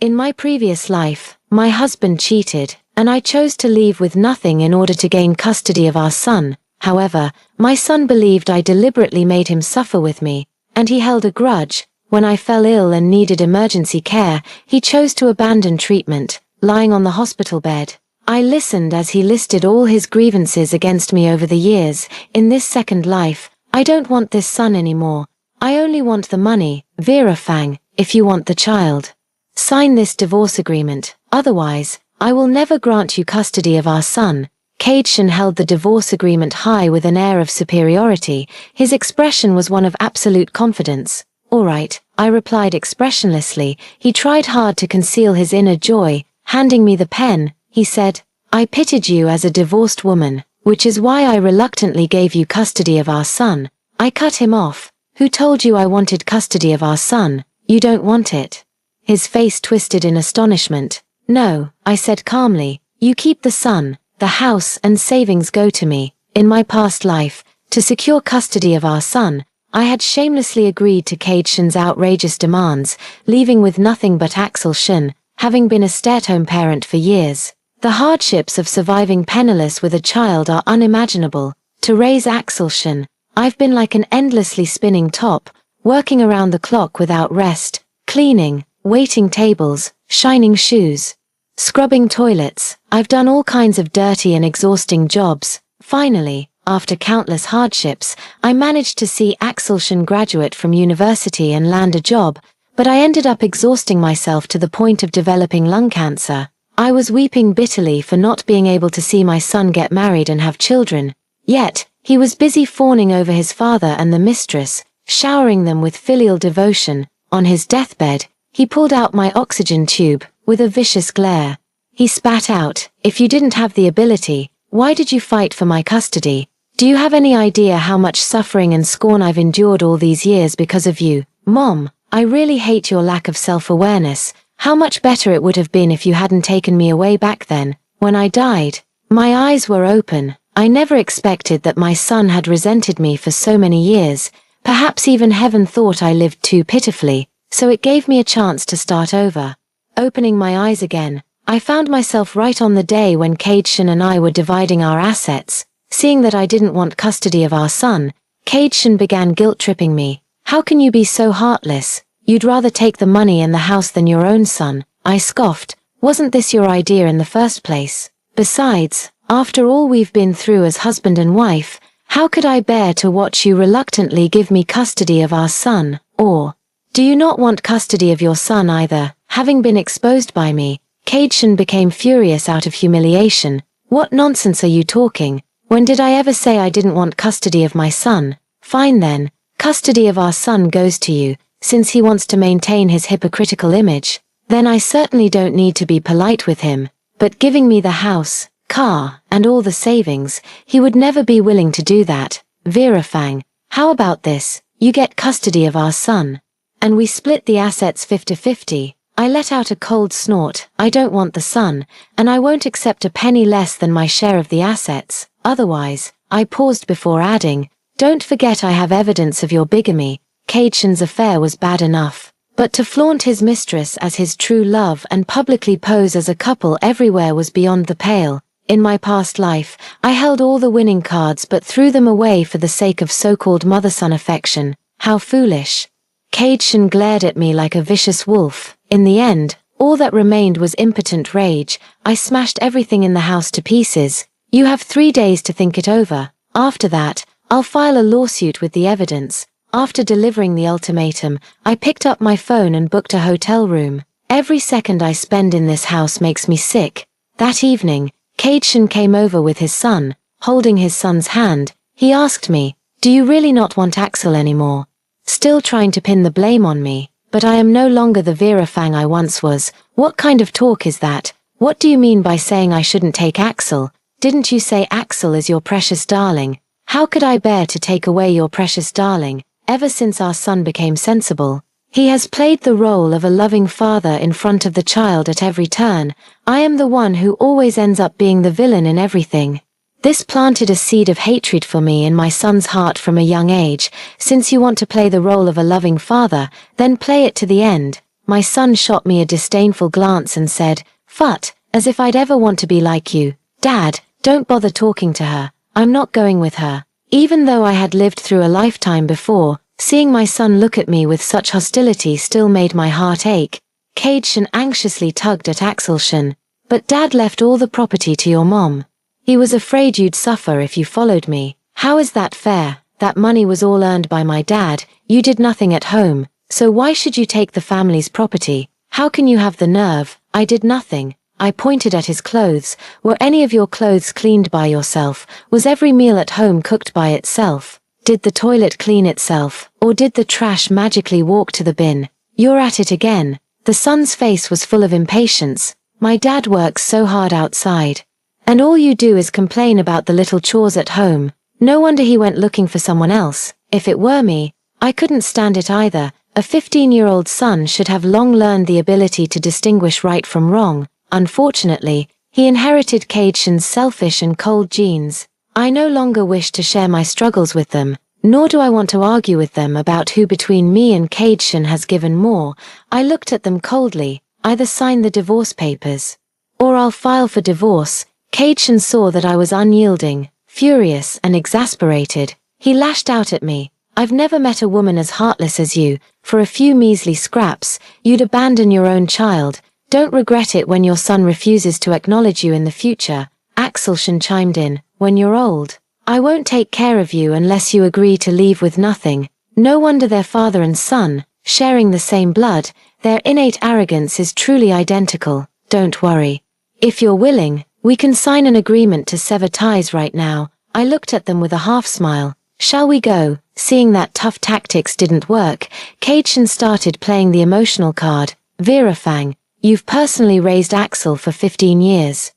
In my previous life, my husband cheated, and I chose to leave with nothing in order to gain custody of our son. However, my son believed I deliberately made him suffer with me, and he held a grudge. When I fell ill and needed emergency care, he chose to abandon treatment, lying on the hospital bed. I listened as he listed all his grievances against me over the years. In this second life, I don't want this son anymore. I only want the money. Vera Fang, if you want the child, sign this divorce agreement, otherwise, I will never grant you custody of our son. Kaidchen held the divorce agreement high with an air of superiority. His expression was one of absolute confidence. All right, I replied expressionlessly. He tried hard to conceal his inner joy. Handing me the pen, he said, I pitied you as a divorced woman, which is why I reluctantly gave you custody of our son. I cut him off. Who told you I wanted custody of our son? You don't want it. His face twisted in astonishment. No, I said calmly, you keep the son, the house and savings go to me. In my past life, to secure custody of our son, I had shamelessly agreed to Kaidchen's outrageous demands, leaving with nothing but Axel Shen, having been a stay-at-home parent for years. The hardships of surviving penniless with a child are unimaginable. To raise Axel Shen, I've been like an endlessly spinning top, working around the clock without rest, cleaning, waiting tables, shining shoes, scrubbing toilets. I've done all kinds of dirty and exhausting jobs. Finally, after countless hardships, I managed to see Axel Shen graduate from university and land a job, but I ended up exhausting myself to the point of developing lung cancer. I was weeping bitterly for not being able to see my son get married and have children. Yet, he was busy fawning over his father and the mistress, showering them with filial devotion. On his deathbed, he pulled out my oxygen tube, with a vicious glare. He spat out, if you didn't have the ability, why did you fight for my custody? Do you have any idea how much suffering and scorn I've endured all these years because of you? Mom, I really hate your lack of self-awareness. How much better it would have been if you hadn't taken me away back then, when I died. My eyes were open. I never expected that my son had resented me for so many years. Perhaps even heaven thought I lived too pitifully, so it gave me a chance to start over. Opening my eyes again, I found myself right on the day when Kaidchen and I were dividing our assets. Seeing that I didn't want custody of our son, Kaidchen began guilt-tripping me. How can you be so heartless? You'd rather take the money and the house than your own son. I scoffed. Wasn't this your idea in the first place? Besides, after all we've been through as husband and wife, how could I bear to watch you reluctantly give me custody of our son? Or, do you not want custody of your son either? Having been exposed by me, Kaidchen became furious out of humiliation. What nonsense are you talking? When did I ever say I didn't want custody of my son? Fine then, custody of our son goes to you, since he wants to maintain his hypocritical image. Then I certainly don't need to be polite with him, but giving me the house, car, and all the savings, he would never be willing to do that. Vera Fang, how about this? You get custody of our son, and we split the assets 50-50. I let out a cold snort. I don't want the son, and I won't accept a penny less than my share of the assets. Otherwise, I paused before adding, don't forget I have evidence of your bigamy. Kaidchen's affair was bad enough, but to flaunt his mistress as his true love and publicly pose as a couple everywhere was beyond the pale. In my past life, I held all the winning cards but threw them away for the sake of so-called mother-son affection. How foolish. Kaidchen glared at me like a vicious wolf. In the end, all that remained was impotent rage. I smashed everything in the house to pieces. You have 3 days to think it over. After that, I'll file a lawsuit with the evidence. After delivering the ultimatum, I picked up my phone and booked a hotel room. Every second I spend in this house makes me sick. That evening, Kaidchen came over with his son. Holding his son's hand, he asked me, do you really not want Axel anymore? Still trying to pin the blame on me. But I am no longer the Vera Fang I once was. What kind of talk is that? What do you mean by saying I shouldn't take Axel? Didn't you say Axel is your precious darling? How could I bear to take away your precious darling? Ever since our son became sensible, he has played the role of a loving father in front of the child at every turn. I am the one who always ends up being the villain in everything. This planted a seed of hatred for me in my son's heart from a young age. Since you want to play the role of a loving father, then play it to the end. My son shot me a disdainful glance and said, "Phut, as if I'd ever want to be like you. Dad, don't bother talking to her. I'm not going with her." Even though I had lived through a lifetime before, seeing my son look at me with such hostility still made my heart ache. Kaidchen anxiously tugged at Axelsson. "But Dad left all the property to your mom. He was afraid you'd suffer if you followed me. How is that fair? That money was all earned by my dad, you did nothing at home, so why should you take the family's property? How can you have the nerve?" "I did nothing." I pointed at his clothes. "Were any of your clothes cleaned by yourself? Was every meal at home cooked by itself? Did the toilet clean itself, or did the trash magically walk to the bin?" "You're at it again." The son's face was full of impatience. "My dad works so hard outside. And all you do is complain about the little chores at home. No wonder he went looking for someone else. If it were me, I couldn't stand it either. A 15-year-old son should have long learned the ability to distinguish right from wrong. Unfortunately, he inherited Kaidchen's selfish and cold genes. I no longer wish to share my struggles with them, nor do I want to argue with them about who between me and Kaidchen has given more. I looked at them coldly. "Either sign the divorce papers, or I'll file for divorce." Kaidchen saw that I was unyielding, furious and exasperated. He lashed out at me. "I've never met a woman as heartless as you. For a few measly scraps, you'd abandon your own child. Don't regret it when your son refuses to acknowledge you in the future." Axelsson chimed in, "When you're old, I won't take care of you unless you agree to leave with nothing." No wonder they're father and son, sharing the same blood. Their innate arrogance is truly identical. "Don't worry. If you're willing, we can sign an agreement to sever ties right now." I looked at them with a half smile. "Shall we go?" Seeing that tough tactics didn't work, Kaidchen started playing the emotional card. "Virafang, you've personally raised Axel for 15 years.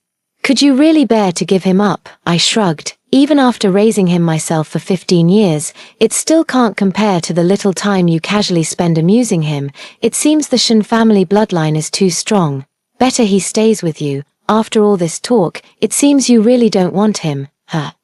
Could you really bear to give him up?" I shrugged. "Even after raising him myself for 15 years, it still can't compare to the little time you casually spend amusing him. It seems the Shen family bloodline is too strong. Better he stays with you. After all this talk, it seems you really don't want him."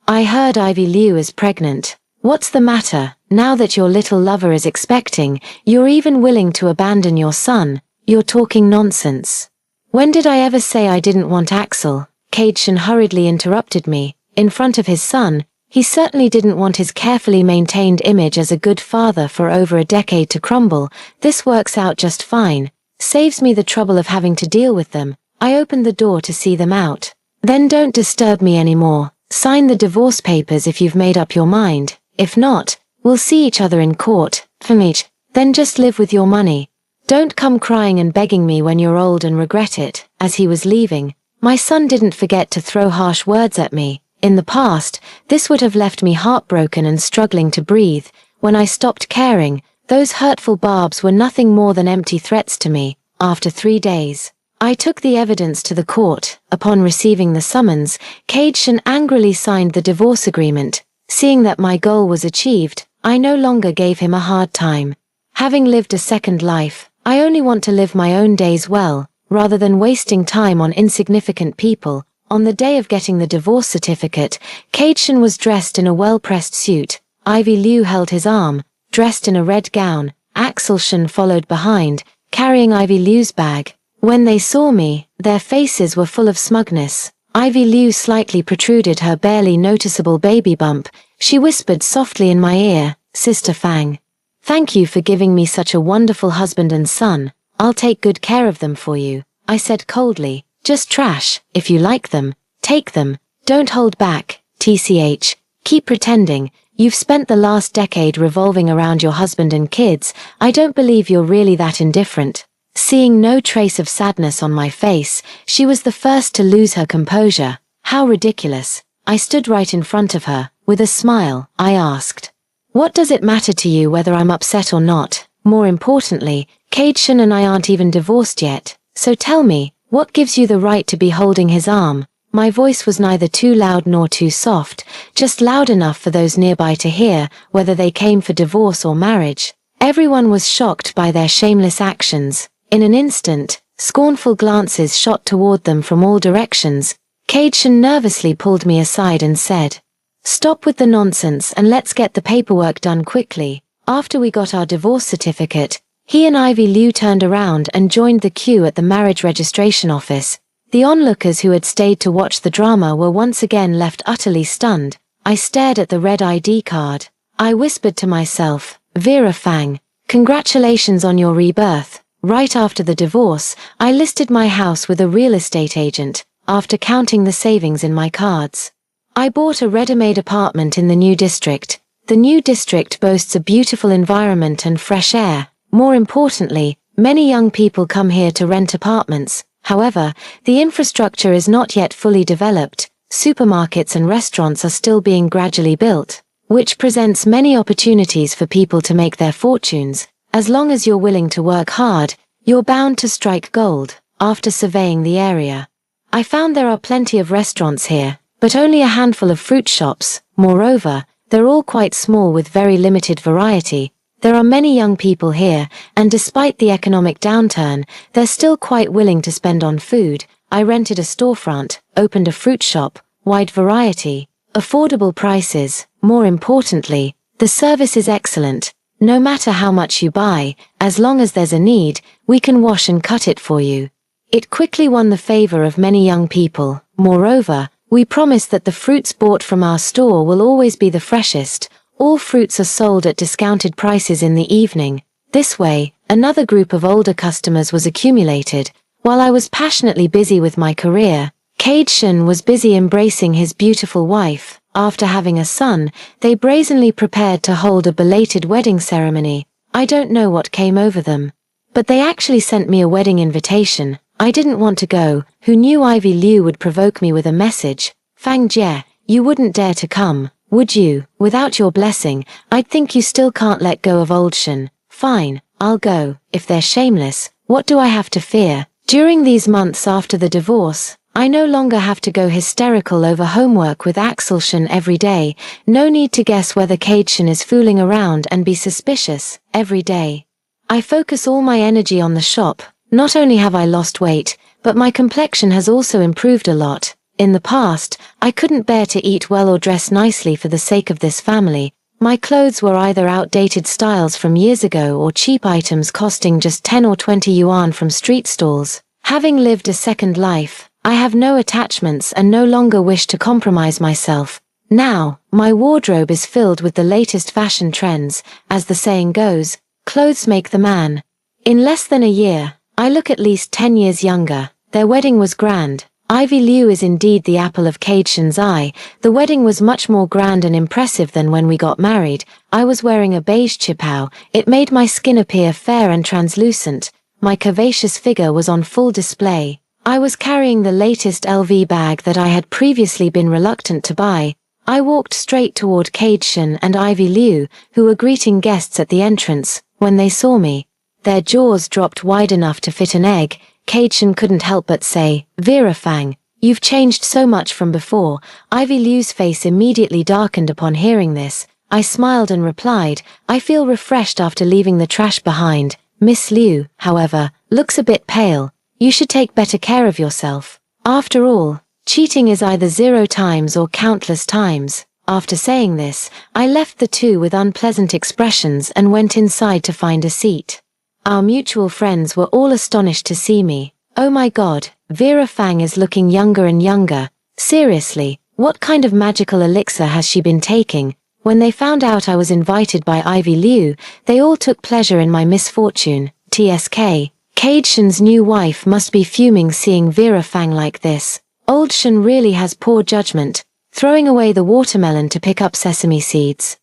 "I heard Ivy Liu is pregnant. What's the matter? Now that your little lover is expecting, you're even willing to abandon your son. You're talking nonsense." "When did I ever say I didn't want Axel?" Kaidchen hurriedly interrupted me. In front of his son, he certainly didn't want his carefully maintained image as a good father for over a decade to crumble. "This works out just fine. Saves me the trouble of having to deal with them." I opened the door to see them out. "Then don't disturb me anymore. Sign the divorce papers if you've made up your mind. If not, we'll see each other in court. Then just live with your money. Don't come crying and begging me when you're old and regret it." As he was leaving, my son didn't forget to throw harsh words at me. In the past, this would have left me heartbroken and struggling to breathe. When I stopped caring, those hurtful barbs were nothing more than empty threats to me. After 3 days, I took the evidence to the court. Upon receiving the summons, Kaidchen angrily signed the divorce agreement. Seeing that my goal was achieved, I no longer gave him a hard time. Having lived a second life, I only want to live my own days well, rather than wasting time on insignificant people. On the day of getting the divorce certificate, Kaidchen was dressed in a well-pressed suit. Ivy Liu held his arm, dressed in a red gown. Axelsson followed behind, carrying Ivy Liu's bag. When they saw me, their faces were full of smugness. Ivy Liu slightly protruded her barely noticeable baby bump. She whispered softly in my ear, "Sister Fang, thank you for giving me such a wonderful husband and son. I'll take good care of them for you." I said coldly, "Just trash. If you like them, take them. Don't hold back. TCH, keep pretending. You've spent the last decade revolving around your husband and kids. I don't believe you're really that indifferent." Seeing no trace of sadness on my face, she was the first to lose her composure. How ridiculous. I stood right in front of her. With a smile, I asked, "What does it matter to you whether I'm upset or not? More importantly, Kaidchen and I aren't even divorced yet. So tell me, what gives you the right to be holding his arm?" My voice was neither too loud nor too soft, just loud enough for those nearby to hear, whether they came for divorce or marriage. Everyone was shocked by their shameless actions. In an instant, scornful glances shot toward them from all directions. Kaidchen nervously pulled me aside and said, "Stop with the nonsense and let's get the paperwork done quickly. After we got our divorce certificate, He and Ivy Liu turned around and joined the queue at the marriage registration office. The onlookers who had stayed to watch the drama were once again left utterly stunned. I stared at the red ID card. I whispered to myself, Vera Fang, congratulations on your rebirth. Right after the divorce, I listed my house with a real estate agent, after counting the savings in my cards. I bought a ready-made apartment in the new district. The new district boasts a beautiful environment and fresh air. More importantly, many young people come here to rent apartments. However, the infrastructure is not yet fully developed. Supermarkets and restaurants are still being gradually built, which presents many opportunities for people to make their fortunes. As long as you're willing to work hard, you're bound to strike gold. After surveying the area, I found there are plenty of restaurants here, but only a handful of fruit shops. Moreover, they're all quite small with very limited variety. There are many young people here, and despite the economic downturn, they're still quite willing to spend on food. I rented a storefront, opened a fruit shop, wide variety, affordable prices. More importantly, the service is excellent. No matter how much you buy, as long as there's a need, we can wash and cut it for you. It quickly won the favor of many young people. Moreover, we promise that the fruits bought from our store will always be the freshest. All fruits are sold at discounted prices in the evening. This way, another group of older customers was accumulated. While I was passionately busy with my career, Cage-shin was busy embracing his beautiful wife. After having a son, they brazenly prepared to hold a belated wedding ceremony. I don't know what came over them, but they actually sent me a wedding invitation. I didn't want to go. Who knew Ivy Liu would provoke me with a message? Fang Jie, you wouldn't dare to come, would you? Without your blessing, I'd think you still can't let go of old Shin. Fine, I'll go. If they're shameless, what do I have to fear? During these months after the divorce, I no longer have to go hysterical over homework with Axelshin every day. No need to guess whether Cage-shin is fooling around and be suspicious every day. I focus all my energy on the shop. Not only have I lost weight, but my complexion has also improved a lot. In the past, I couldn't bear to eat well or dress nicely for the sake of this family. My clothes were either outdated styles from years ago or cheap items costing just 10 or 20 yuan from street stalls. Having lived a second life, I have no attachments and no longer wish to compromise myself. Now, my wardrobe is filled with the latest fashion trends. As the saying goes, clothes make the man. In less than a year, I look at least 10 years younger. Their wedding was grand. Ivy Liu is indeed the apple of Cage-shin's eye. The wedding was much more grand and impressive than when we got married. I was wearing a beige qipao. It made my skin appear fair and translucent. My curvaceous figure was on full display. I was carrying the latest LV bag that I had previously been reluctant to buy. I walked straight toward Cage-shin and Ivy Liu, who were greeting guests at the entrance. When they saw me, their jaws dropped wide enough to fit an egg. Cage-shin couldn't help but say, Vera Fang, you've changed so much from before. Ivy Liu's face immediately darkened upon hearing this. I smiled and replied, I feel refreshed after leaving the trash behind. Miss Liu, however, looks a bit pale. You should take better care of yourself. After all, cheating is either 0 times or countless times. After saying this, I left the two with unpleasant expressions and went inside to find a seat. Our mutual friends were all astonished to see me. Oh my god, Vera Fang is looking younger and younger. Seriously, what kind of magical elixir has she been taking? When they found out I was invited by Ivy Liu, they all took pleasure in my misfortune. TSK, Cage-shin's new wife must be fuming seeing Vera Fang like this. Old Shin really has poor judgment, throwing away the watermelon to pick up sesame seeds.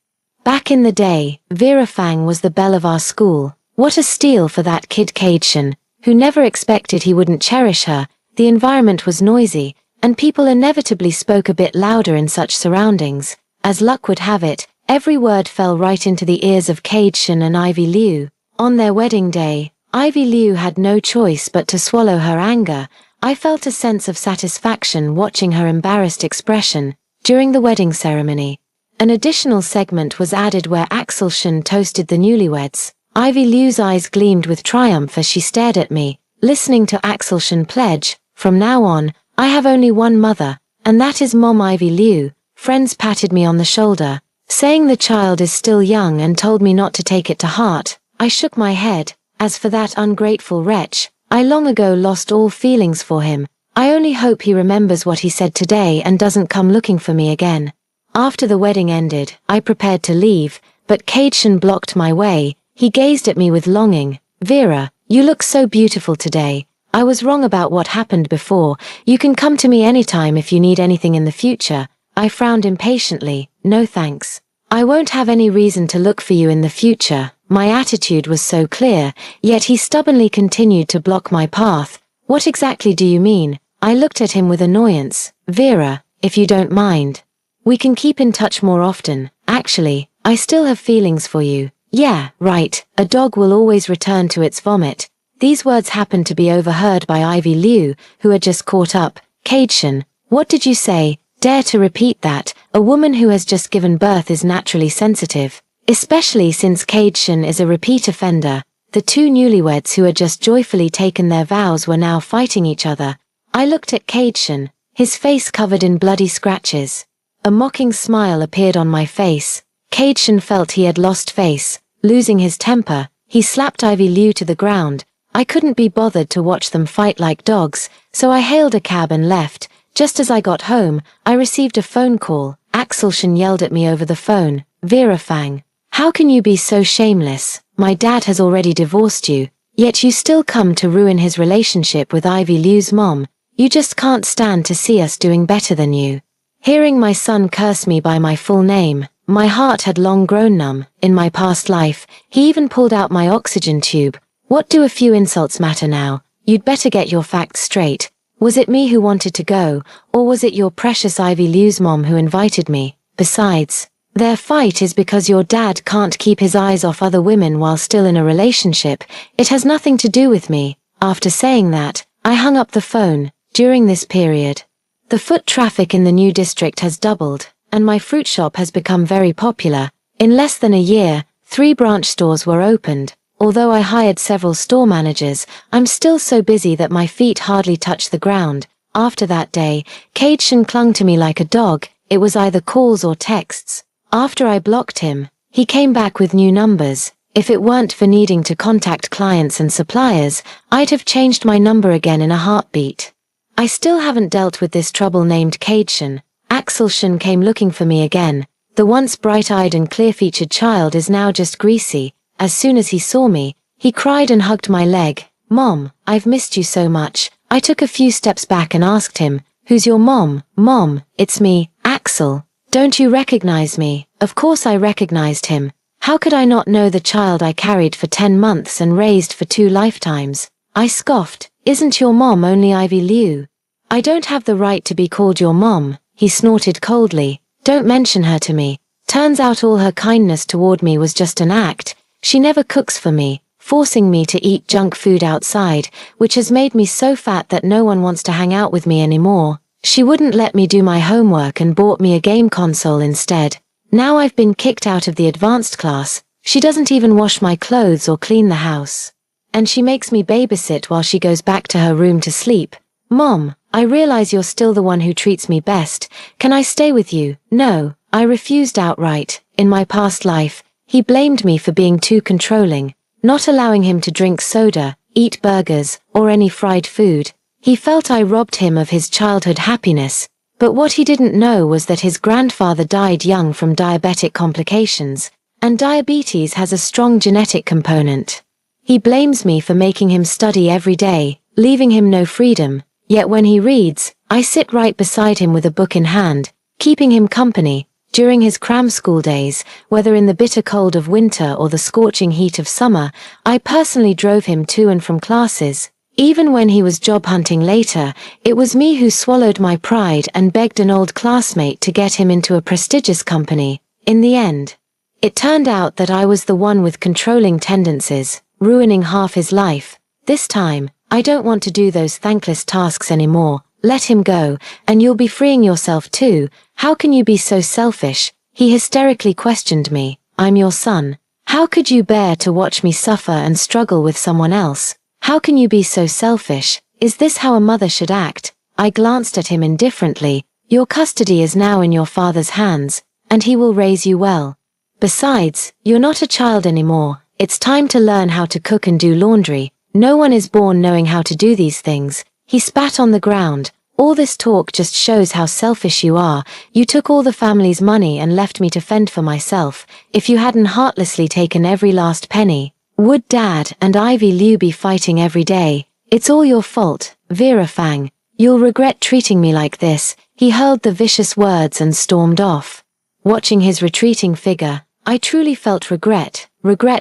Back in the day, Vera Fang was the belle of our school. What a steal for that kid Cage-shin, who never expected he wouldn't cherish her. The environment was noisy, and people inevitably spoke a bit louder in such surroundings. As luck would have it, every word fell right into the ears of Cage-shin and Ivy Liu. On their wedding day, Ivy Liu had no choice but to swallow her anger. I felt a sense of satisfaction watching her embarrassed expression. During the wedding ceremony, an additional segment was added where Axelshin toasted the newlyweds. Ivy Liu's eyes gleamed with triumph as she stared at me, listening to Axelshin pledge, from now on, I have only one mother, and that is Mom Ivy Liu. Friends patted me on the shoulder, saying the child is still young and told me not to take it to heart. I shook my head. As for that ungrateful wretch, I long ago lost all feelings for him. I only hope he remembers what he said today and doesn't come looking for me again. After the wedding ended, I prepared to leave, but Kaidson blocked my way. He gazed at me with longing. Vera, you look so beautiful today. I was wrong about what happened before. You can come to me anytime if you need anything in the future. I frowned impatiently. No thanks. I won't have any reason to look for you in the future. My attitude was so clear, yet he stubbornly continued to block my path. What exactly do you mean? I looked at him with annoyance. Vera, if you don't mind, we can keep in touch more often. Actually, I still have feelings for you. Yeah, right, a dog will always return to its vomit. These words happened to be overheard by Ivy Liu, who had just caught up. Kaidson, what did you say? Dare to repeat that. A woman who has just given birth is naturally sensitive. Especially since Kaidson is a repeat offender. The two newlyweds who had just joyfully taken their vows were now fighting each other. I looked at Kaidson, his face covered in bloody scratches. A mocking smile appeared on my face. Kaidson felt he had lost face. Losing his temper, he slapped Ivy Liu to the ground. I couldn't be bothered to watch them fight like dogs, so I hailed a cab and left. Just as I got home, I received a phone call. Axelsson yelled at me over the phone. Vera Fang, how can you be so shameless? My dad has already divorced you, yet you still come to ruin his relationship with Ivy Liu's mom. You just can't stand to see us doing better than you. Hearing my son curse me by my full name, my heart had long grown numb. In my past life, he even pulled out my oxygen tube. What do a few insults matter now? You'd better get your facts straight. Was it me who wanted to go, or was it your precious Ivy Liu's mom who invited me? Besides, their fight is because your dad can't keep his eyes off other women while still in a relationship. It has nothing to do with me. After saying that, I hung up the phone. During this period, the foot traffic in the new district has doubled, and my fruit shop has become very popular. In less than a year, 3 branch stores were opened. Although I hired several store managers, I'm still so busy that my feet hardly touch the ground. After that day, Kaidson clung to me like a dog. It was either calls or texts. After I blocked him, he came back with new numbers. If it weren't for needing to contact clients and suppliers, I'd have changed my number again in a heartbeat. I still haven't dealt with this trouble named Kaidson. Axelsson came looking for me again. The once bright-eyed and clear-featured child is now just greasy. As soon as he saw me, he cried and hugged my leg. Mom, I've missed you so much. I took a few steps back and asked him, who's your mom? Mom, it's me, Axel. Don't you recognize me? Of course I recognized him. How could I not know the child I carried for 10 months and raised for 2 lifetimes? I scoffed. Isn't your mom only Ivy Liu? I don't have the right to be called your mom, he snorted coldly. Don't mention her to me. Turns out all her kindness toward me was just an act. She never cooks for me, forcing me to eat junk food outside, which has made me so fat that no one wants to hang out with me anymore. She wouldn't let me do my homework and bought me a game console instead. Now I've been kicked out of the advanced class. She doesn't even wash my clothes or clean the house. And she makes me babysit while she goes back to her room to sleep. Mom, I realize you're still the one who treats me best. Can I stay with you? No, I refused outright. In my past life, he blamed me for being too controlling, not allowing him to drink soda, eat burgers, or any fried food. He felt I robbed him of his childhood happiness, but what he didn't know was that his grandfather died young from diabetic complications, and diabetes has a strong genetic component. He blames me for making him study every day, leaving him no freedom, yet when he reads, I sit right beside him with a book in hand, keeping him company. During his cram school days, whether in the bitter cold of winter or the scorching heat of summer, I personally drove him to and from classes. Even when he was job hunting later, it was me who swallowed my pride and begged an old classmate to get him into a prestigious company. In the end, it turned out that I was the one with controlling tendencies, ruining half his life. This time, I don't want to do those thankless tasks anymore. Let him go, and you'll be freeing yourself too. How can you be so selfish? He hysterically questioned me. I'm your son. How could you bear to watch me suffer and struggle with someone else? How can you be so selfish? Is this how a mother should act? I glanced at him indifferently. Your custody is now in your father's hands, and he will raise you well. Besides, you're not a child anymore. it's time to learn how to cook and do laundry. No one is born knowing how to do these things. He spat on the ground. All this talk just shows how selfish you are. You took all the family's money and left me to fend for myself. If you hadn't heartlessly taken every last penny, would Dad and Ivy Liu be fighting every day? It's all your fault, Vera Fang. You'll regret treating me like this. He hurled the vicious words and stormed off. Watching his retreating figure, I truly felt regret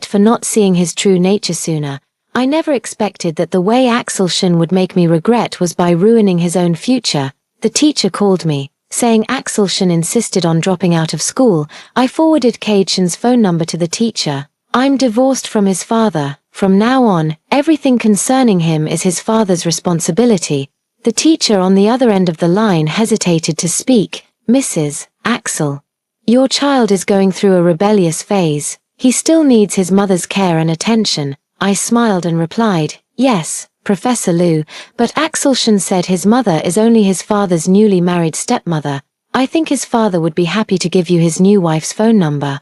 for not seeing his true nature sooner. I never expected that the way Axel Shen would make me regret was by ruining his own future. The teacher called me, saying Axel Shen insisted on dropping out of school. I forwarded Cade Shen's phone number to the teacher. I'm divorced from his father. From now on, everything concerning him is his father's responsibility. The teacher on the other end of the line hesitated to speak. Mrs. Axel, your child is going through a rebellious phase. He still needs his mother's care and attention. I smiled and replied, yes, Professor Liu, but Axel Shen said his mother is only his father's newly married stepmother. I think his father would be happy to give you his new wife's phone number.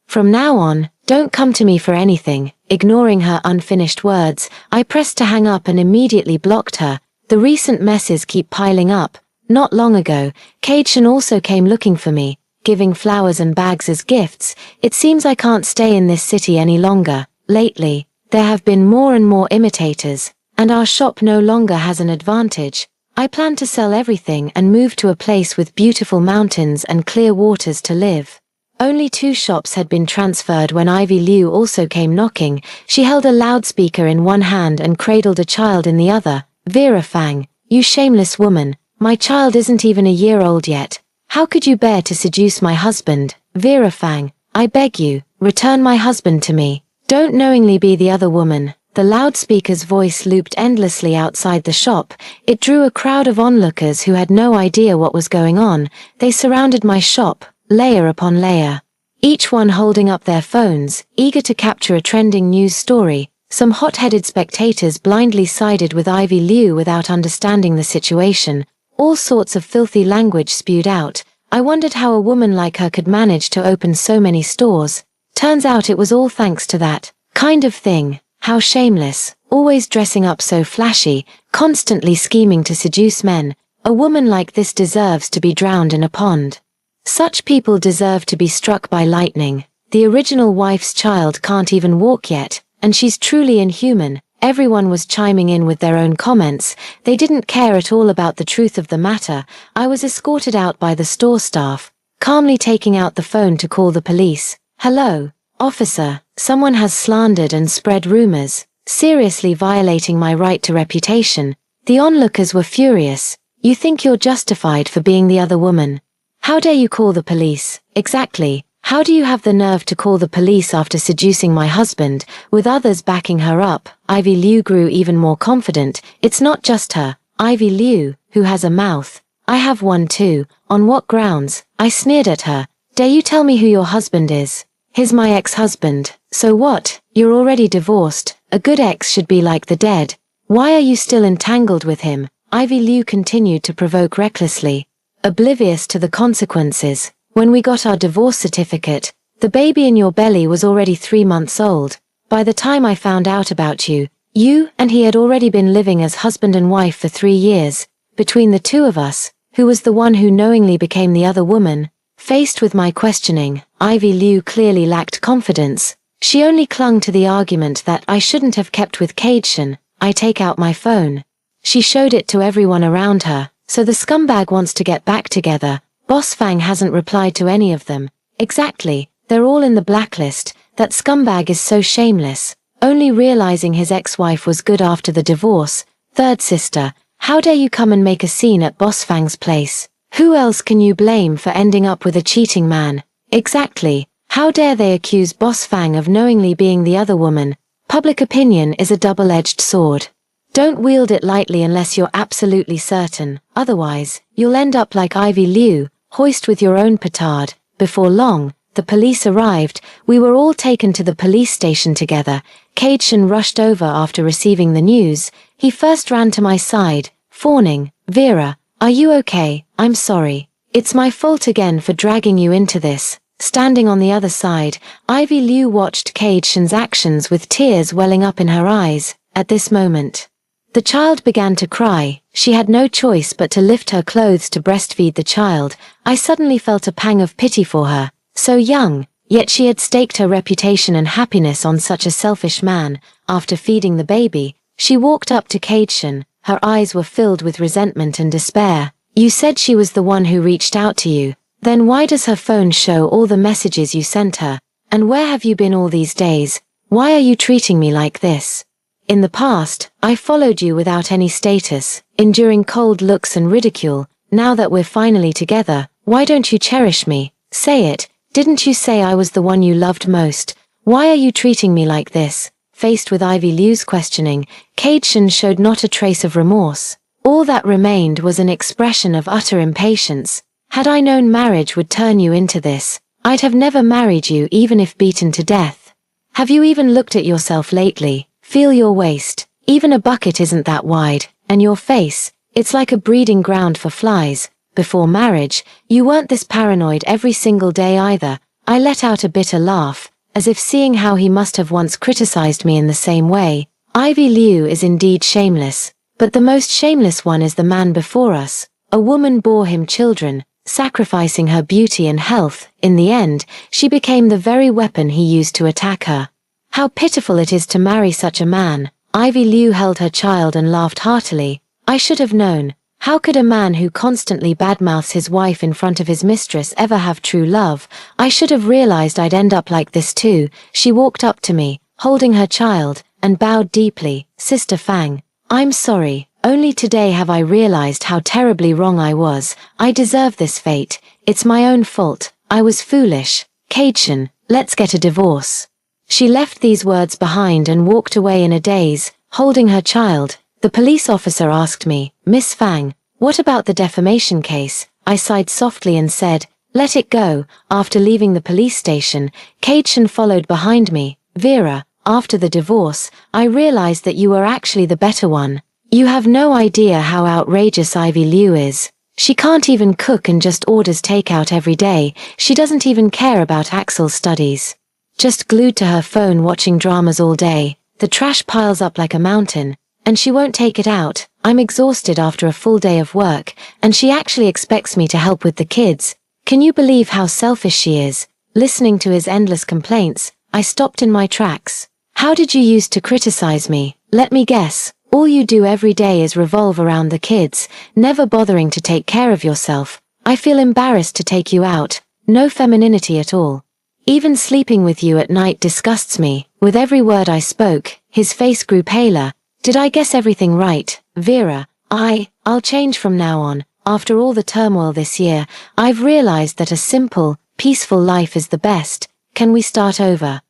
From now on, don't come to me for anything. Ignoring her unfinished words, I pressed to hang up and immediately blocked her. The recent messes keep piling up. Not long ago, Cade Shen also came looking for me, giving flowers and bags as gifts. It seems I can't stay in this city any longer. Lately, there have been more and more imitators, and our shop no longer has an advantage. I plan to sell everything and move to a place with beautiful mountains and clear waters to live. Only 2 shops had been transferred when Ivy Liu also came knocking. She held a loudspeaker in one hand and cradled a child in the other. Vera Fang, you shameless woman, my child isn't even a year old yet. How could you bear to seduce my husband? Vera Fang, I beg you, return my husband to me. Don't knowingly be the other woman. The loudspeaker's voice looped endlessly outside the shop. It drew a crowd of onlookers who had no idea what was going on. They surrounded my shop, layer upon layer, each one holding up their phones, eager to capture a trending news story. Some hot-headed spectators blindly sided with Ivy Liu without understanding the situation. All sorts of filthy language spewed out. I wondered how a woman like her could manage to open so many stores. Turns out it was all thanks to that kind of thing. How shameless, always dressing up so flashy, constantly scheming to seduce men. A woman like this deserves to be drowned in a pond. Such people deserve to be struck by lightning. The original wife's child can't even walk yet, and she's truly inhuman. Everyone was chiming in with their own comments. They didn't care at all about the truth of the matter. I was escorted out by the store staff, calmly taking out the phone to call the police. Hello, officer, someone has slandered and spread rumors, seriously violating my right to reputation. The onlookers were furious. You think you're justified for being the other woman? How dare you call the police? Exactly. How do you have the nerve to call the police after seducing my husband, with others backing her up? Ivy Liu grew even more confident. It's not just her, Ivy Liu, who has a mouth. I have one too. On what grounds? I sneered at her. Dare you tell me who your husband is? He's my ex-husband. So what? You're already divorced. A good ex should be like the dead. Why are you still entangled with him? Ivy Liu continued to provoke recklessly, oblivious to the consequences. When we got our divorce certificate, the baby in your belly was already 3 months old. By the time I found out about you, you and he had already been living as husband and wife for 3 years. Between the two of us, who was the one who knowingly became the other woman? Faced with my questioning, Ivy Liu clearly lacked confidence. She only clung to the argument that I shouldn't have kept with Cade Shen. I take out my phone. She showed it to everyone around her. So the scumbag wants to get back together. Boss Fang hasn't replied to any of them. Exactly, they're all in the blacklist. That scumbag is so shameless, only realizing his ex-wife was good after the divorce. Third sister, how dare you come and make a scene at Boss Fang's place? Who else can you blame for ending up with a cheating man? Exactly, how dare they accuse Boss Fang of knowingly being the other woman? Public opinion is a double-edged sword. Don't wield it lightly unless you're absolutely certain. Otherwise, you'll end up like Ivy Liu. Hoist with your own petard. Before long, the police arrived. We were all taken to the police station together. Cade Shen rushed over after receiving the news. He first ran to my side, fawning. Vera, are you okay? I'm sorry. It's my fault again for dragging you into this. Standing on the other side, Ivy Liu watched Cage-shen's actions with tears welling up in her eyes. At this moment, the child began to cry. She had no choice but to lift her clothes to breastfeed the child. I suddenly felt a pang of pity for her. So young, yet she had staked her reputation and happiness on such a selfish man. After feeding the baby, she walked up to Cage-shen. Her eyes were filled with resentment and despair. You said she was the one who reached out to you. Then why does her phone show all the messages you sent her? And where have you been all these days? Why are you treating me like this? In the past, I followed you without any status, enduring cold looks and ridicule. Now that we're finally together, why don't you cherish me? Say it, didn't you say I was the one you loved most? Why are you treating me like this? Faced with Ivy Liu's questioning, Cage-shen showed not a trace of remorse. All that remained was an expression of utter impatience. Had I known marriage would turn you into this, I'd have never married you even if beaten to death. Have you even looked at yourself lately? Feel your waist. Even a bucket isn't that wide. And your face, it's like a breeding ground for flies. Before marriage, you weren't this paranoid every single day either. I let out a bitter laugh, as if seeing how he must have once criticized me in the same way. Ivy Liu is indeed shameless, but the most shameless one is the man before us. A woman bore him children, sacrificing her beauty and health. In the end, she became the very weapon he used to attack her. How pitiful it is to marry such a man. Ivy Liu held her child and laughed heartily. I should have known. How could a man who constantly badmouths his wife in front of his mistress ever have true love? I should have realized I'd end up like this too. She walked up to me, holding her child, and bowed deeply. Sister Fang, I'm sorry. Only today have I realized how terribly wrong I was. I deserve this fate. It's my own fault. I was foolish. Cage-shen, let's get a divorce. She left these words behind and walked away in a daze, holding her child. The police officer asked me, Miss Fang, what about the defamation case? I sighed softly and said, let it go. After leaving the police station, Cage-shen followed behind me. Vera, after the divorce, I realized that you were actually the better one. You have no idea how outrageous Ivy Liu is. She can't even cook and just orders takeout every day. She doesn't even care about Axel's studies. Just glued to her phone watching dramas all day. The trash piles up like a mountain, and she won't take it out. I'm exhausted after a full day of work, and she actually expects me to help with the kids. Can you believe how selfish she is? Listening to his endless complaints, I stopped in my tracks. How did you used to criticize me? Let me guess. All you do every day is revolve around the kids, never bothering to take care of yourself. I feel embarrassed to take you out. No femininity at all. Even sleeping with you at night disgusts me. With every word I spoke, his face grew paler. Did I guess everything right, Vera? I'll change from now on. After all the turmoil this year, I've realized that a simple, peaceful life is the best. Can we start over?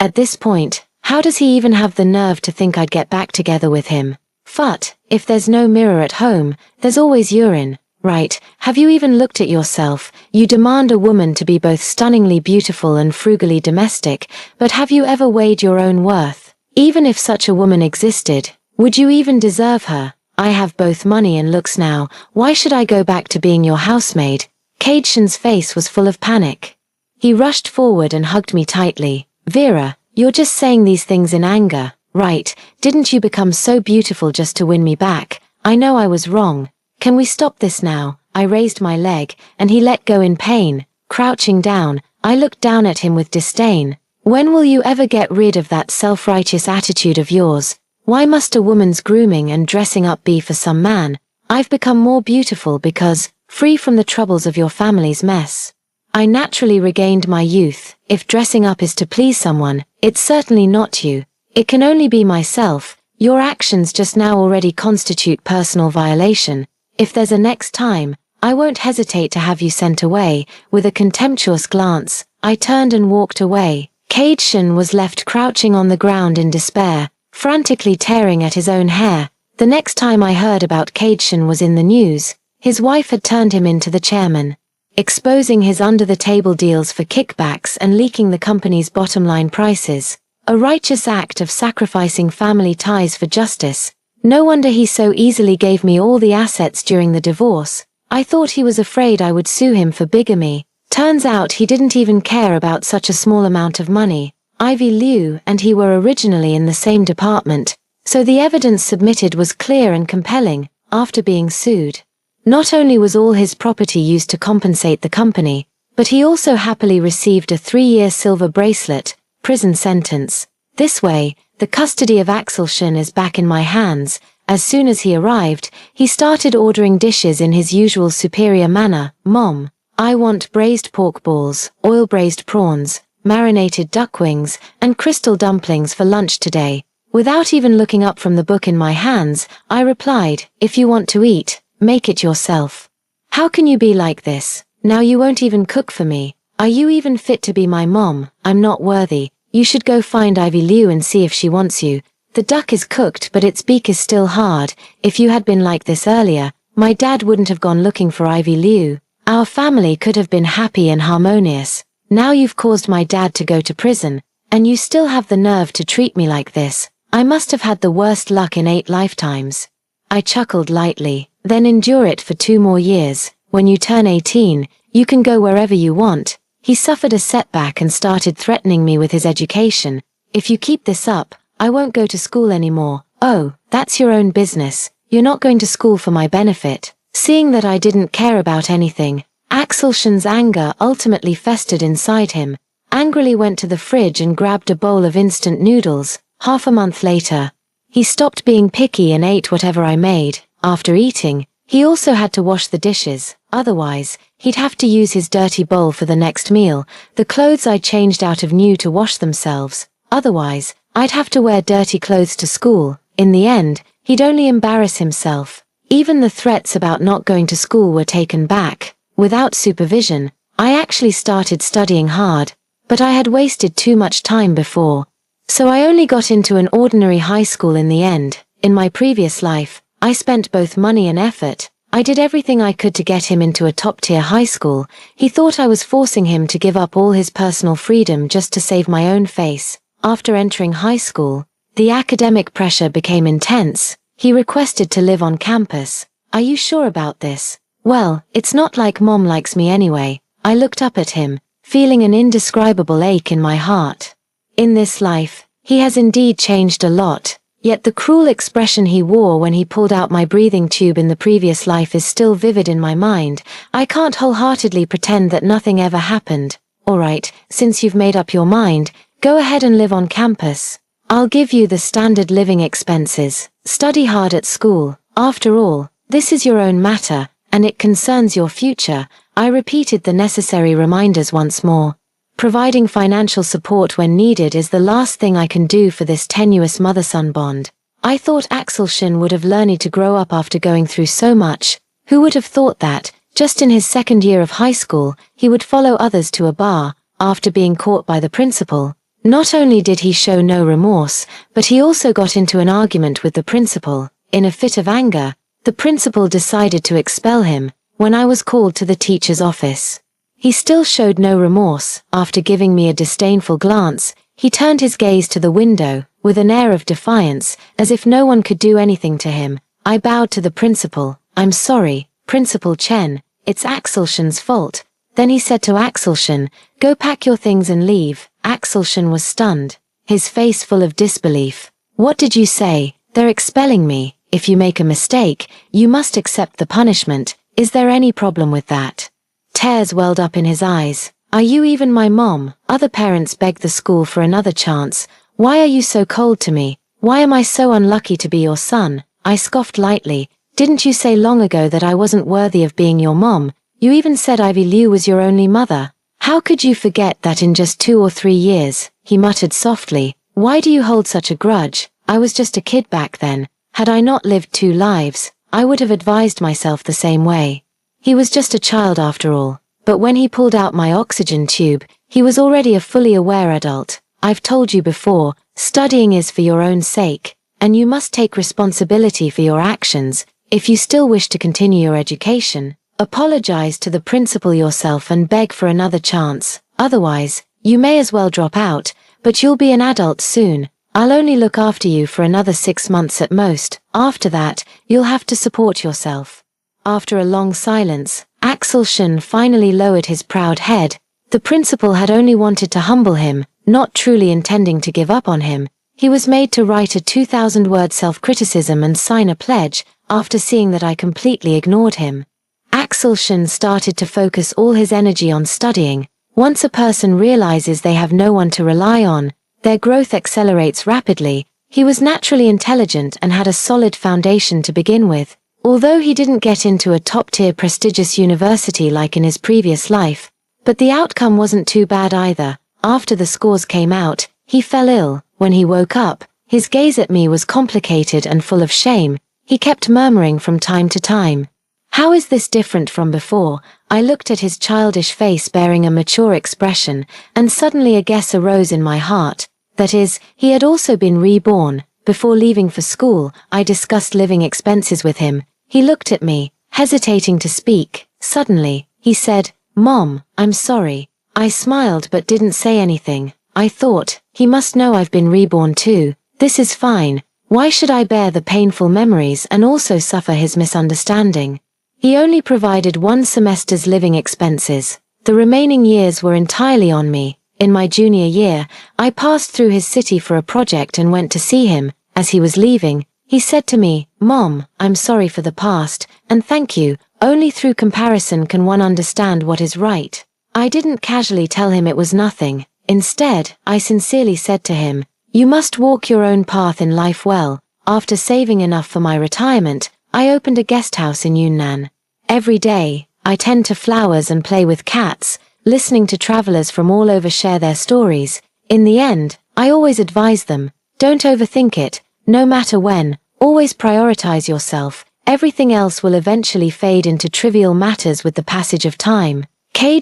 At this point, how does he even have the nerve to think I'd get back together with him? Phut, if there's no mirror at home, there's always urine. Right, have you even looked at yourself? You demand a woman to be both stunningly beautiful and frugally domestic, but have you ever weighed your own worth? Even if such a woman existed, would you even deserve her? I have both money and looks now. Why should I go back to being your housemaid? Cage-shen's face was full of panic. He rushed forward and hugged me tightly. Vera, you're just saying these things in anger, right? Didn't you become so beautiful just to win me back? I know I was wrong. Can we stop this now? I raised my leg, and he let go in pain. Crouching down, I looked down at him with disdain. When will you ever get rid of that self-righteous attitude of yours? Why must a woman's grooming and dressing up be for some man? I've become more beautiful because, free from the troubles of your family's mess, I naturally regained my youth. If dressing up is to please someone, it's certainly not you. It can only be myself. Your actions just now already constitute personal violation. If there's a next time, I won't hesitate to have you sent away. With a contemptuous glance, I turned and walked away. Cage-shen was left crouching on the ground in despair, frantically tearing at his own hair. The next time I heard about Cage-shen was in the news. His wife had turned him into the chairman, exposing his under-the-table deals for kickbacks and leaking the company's bottom-line prices. A righteous act of sacrificing family ties for justice. No wonder he so easily gave me all the assets during the divorce. I thought he was afraid I would sue him for bigamy. Turns out he didn't even care about such a small amount of money. Ivy Liu and he were originally in the same department, so the evidence submitted was clear and compelling. After being sued, not only was all his property used to compensate the company, but he also happily received a 3-year silver bracelet, prison sentence. This way, the custody of Axel Shen is back in my hands. As soon as he arrived, he started ordering dishes in his usual superior manner. Mom, I want braised pork balls, oil-braised prawns, marinated duck wings, and crystal dumplings for lunch today. Without even looking up from the book in my hands, I replied, if you want to eat, make it yourself. How can you be like this? Now you won't even cook for me. Are you even fit to be my mom? I'm not worthy. You should go find Ivy Liu and see if she wants you. The duck is cooked but its beak is still hard. If you had been like this earlier, my dad wouldn't have gone looking for Ivy Liu. Our family could have been happy and harmonious. Now you've caused my dad to go to prison, and you still have the nerve to treat me like this. I must have had the worst luck in 8 lifetimes. I chuckled lightly. Then endure it for 2 more years. When you turn 18, you can go wherever you want. He suffered a setback and started threatening me with his education. If you keep this up, I won't go to school anymore. Oh, that's your own business. You're not going to school for my benefit. Seeing that I didn't care about anything, Axel Shen's anger ultimately festered inside him. Angrily went to the fridge and grabbed a bowl of instant noodles. Half a month later, he stopped being picky and ate whatever I made. After eating, he also had to wash the dishes. Otherwise, he'd have to use his dirty bowl for the next meal. The clothes I changed out of new to wash themselves. Otherwise, I'd have to wear dirty clothes to school. In the end, he'd only embarrass himself. Even the threats about not going to school were taken back. Without supervision, I actually started studying hard, but I had wasted too much time before. So I only got into an ordinary high school in the end. In my previous life, I spent both money and effort. I did everything I could to get him into a top-tier high school. He thought I was forcing him to give up all his personal freedom just to save my own face. After entering high school, the academic pressure became intense. He requested to live on campus. Are you sure about this? Well, it's not like Mom likes me anyway. I looked up at him, feeling an indescribable ache in my heart. In this life, he has indeed changed a lot, yet the cruel expression he wore when he pulled out my breathing tube in the previous life is still vivid in my mind. I can't wholeheartedly pretend that nothing ever happened. Alright, since you've made up your mind, go ahead and live on campus. I'll give you the standard living expenses. Study hard at school. After all, this is your own matter, and it concerns your future. I repeated the necessary reminders once more. Providing financial support when needed is the last thing I can do for this tenuous mother-son bond. I thought Axel Shen would have learned to grow up after going through so much. Who would have thought that, just in his 2nd year of high school, he would follow others to a bar, after being caught by the principal. Not only did he show no remorse, but he also got into an argument with the principal. In a fit of anger, the principal decided to expel him. When I was called to the teacher's office, he still showed no remorse. After giving me a disdainful glance, he turned his gaze to the window, with an air of defiance, as if no one could do anything to him. I bowed to the principal. I'm sorry, Principal Chen, it's Axel Shen's fault. Then he said to Axel Shen, go pack your things and leave. Axel Shen was stunned, his face full of disbelief. What did you say? They're expelling me. If you make a mistake, you must accept the punishment. Is there any problem with that? Tears welled up in his eyes. Are you even my mom? Other parents begged the school for another chance. Why are you so cold to me? Why am I so unlucky to be your son? I scoffed lightly. Didn't you say long ago that I wasn't worthy of being your mom? You even said Ivy Liu was your only mother. How could you forget that in just 2 or 3 years? He muttered softly. Why do you hold such a grudge? I was just a kid back then. Had I not lived 2 lives, I would have advised myself the same way. He was just a child after all. But when he pulled out my oxygen tube, he was already a fully aware adult. I've told you before, studying is for your own sake, and you must take responsibility for your actions. If you still wish to continue your education, apologize to the principal yourself and beg for another chance. Otherwise, you may as well drop out, but you'll be an adult soon. I'll only look after you for another 6 months at most. After that, you'll have to support yourself. After a long silence, Axel Shen finally lowered his proud head. The principal had only wanted to humble him, not truly intending to give up on him. He was made to write a 2,000-word self-criticism and sign a pledge, after seeing that I completely ignored him. Axel Shen started to focus all his energy on studying. Once a person realizes they have no one to rely on, their growth accelerates rapidly. He was naturally intelligent and had a solid foundation to begin with. Although he didn't get into a top-tier prestigious university like in his previous life, but the outcome wasn't too bad either. After the scores came out, he fell ill. When he woke up, his gaze at me was complicated and full of shame. He kept murmuring from time to time, "How is this different from before?" I looked at his childish face bearing a mature expression, and suddenly a guess arose in my heart. That is, he had also been reborn. Before leaving for school, I discussed living expenses with him. He looked at me, hesitating to speak. Suddenly, he said, "Mom, I'm sorry." I smiled but didn't say anything. I thought, he must know I've been reborn too. This is fine. Why should I bear the painful memories and also suffer his misunderstanding? He only provided one semester's living expenses. The remaining years were entirely on me. In my junior year, I passed through his city for a project and went to see him. As he was leaving, he said to me, "Mom, I'm sorry for the past, and thank you. Only through comparison can one understand what is right." I didn't casually tell him it was nothing. Instead, I sincerely said to him, "You must walk your own path in life well." After saving enough for my retirement, I opened a guest house in Yunnan. Every day, I tend to flowers and play with cats, listening to travelers from all over share their stories. In the end, I always advise them, don't overthink it, no matter when, always prioritize yourself. Everything else will eventually fade into trivial matters with the passage of time.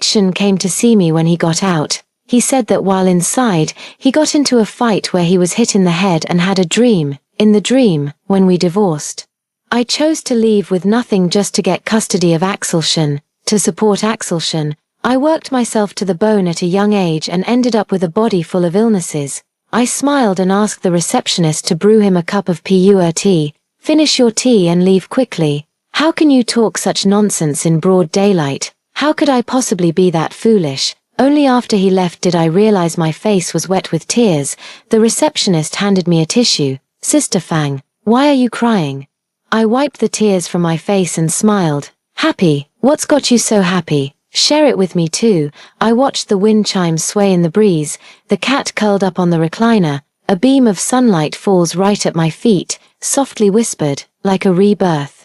Shen came to see me when he got out. He said that while inside, he got into a fight where he was hit in the head and had a dream. In the dream, when we divorced, I chose to leave with nothing just to get custody of Axel Shen. To support Axel Shen, I worked myself to the bone at a young age and ended up with a body full of illnesses. I smiled and asked the receptionist to brew him a cup of pure tea. "Finish your tea and leave quickly." How can you talk such nonsense in broad daylight? How could I possibly be that foolish? Only after he left did I realize my face was wet with tears. The receptionist handed me a tissue. "Sister Fang, why are you crying?" I wiped the tears from my face and smiled. "Happy? What's got you so happy? Share it with me too." I watched the wind chimes sway in the breeze, the cat curled up on the recliner. A beam of sunlight falls right at my feet, softly whispered, like a rebirth.